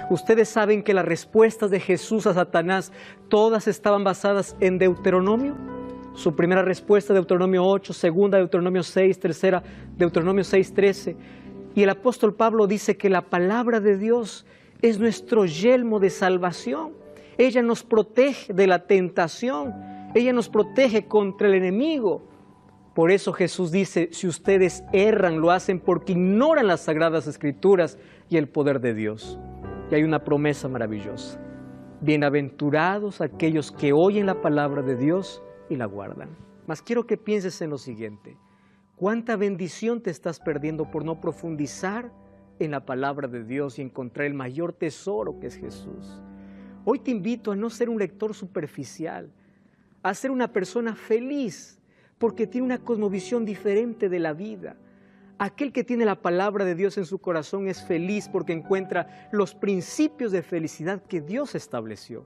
Ustedes saben que las respuestas de Jesús a Satanás todas estaban basadas en Deuteronomio. Su primera respuesta, Deuteronomio 8, segunda, Deuteronomio 6, tercera, Deuteronomio 6:13. Y el apóstol Pablo dice que la palabra de Dios es nuestro yelmo de salvación. Ella nos protege de la tentación, ella nos protege contra el enemigo. Por eso Jesús dice, si ustedes erran, lo hacen porque ignoran las Sagradas Escrituras y el poder de Dios. Y hay una promesa maravillosa. Bienaventurados aquellos que oyen la palabra de Dios y la guardan. Mas quiero que pienses en lo siguiente. ¿Cuánta bendición te estás perdiendo por no profundizar en la palabra de Dios y encontrar el mayor tesoro que es Jesús? Hoy te invito a no ser un lector superficial, a ser una persona feliz, porque tiene una cosmovisión diferente de la vida. Aquel que tiene la palabra de Dios en su corazón es feliz porque encuentra los principios de felicidad que Dios estableció.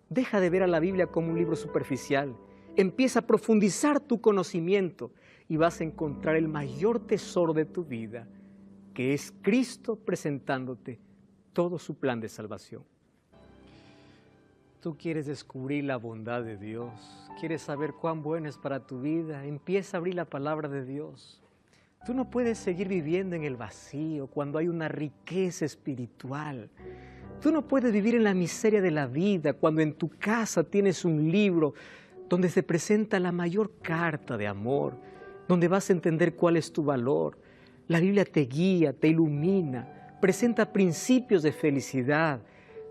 Deja de ver a la Biblia como un libro superficial. Empieza a profundizar tu conocimiento y vas a encontrar el mayor tesoro de tu vida, que es Cristo presentándote todo su plan de salvación. Tú quieres descubrir la bondad de Dios, quieres saber cuán bueno es para tu vida, empieza a abrir la palabra de Dios. Tú no puedes seguir viviendo en el vacío cuando hay una riqueza espiritual. Tú no puedes vivir en la miseria de la vida cuando en tu casa tienes un libro donde se presenta la mayor carta de amor, donde vas a entender cuál es tu valor. La Biblia te guía, te ilumina, presenta principios de felicidad,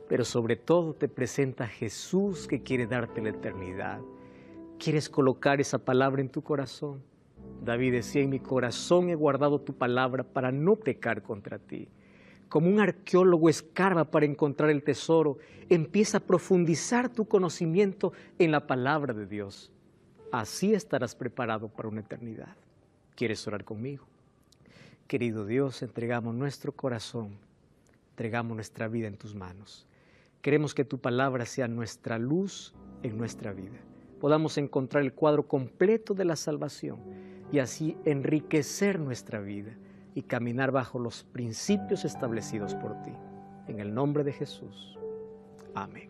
pero sobre todo te presenta a Jesús que quiere darte la eternidad. ¿Quieres colocar esa palabra en tu corazón? David decía, en mi corazón he guardado tu palabra para no pecar contra ti. Como un arqueólogo escarba para encontrar el tesoro, empieza a profundizar tu conocimiento en la palabra de Dios. Así estarás preparado para una eternidad. ¿Quieres orar conmigo? Querido Dios, entregamos nuestro corazón, entregamos nuestra vida en tus manos. Queremos que tu palabra sea nuestra luz en nuestra vida. Podamos encontrar el cuadro completo de la salvación y así enriquecer nuestra vida y caminar bajo los principios establecidos por ti. En el nombre de Jesús. Amén.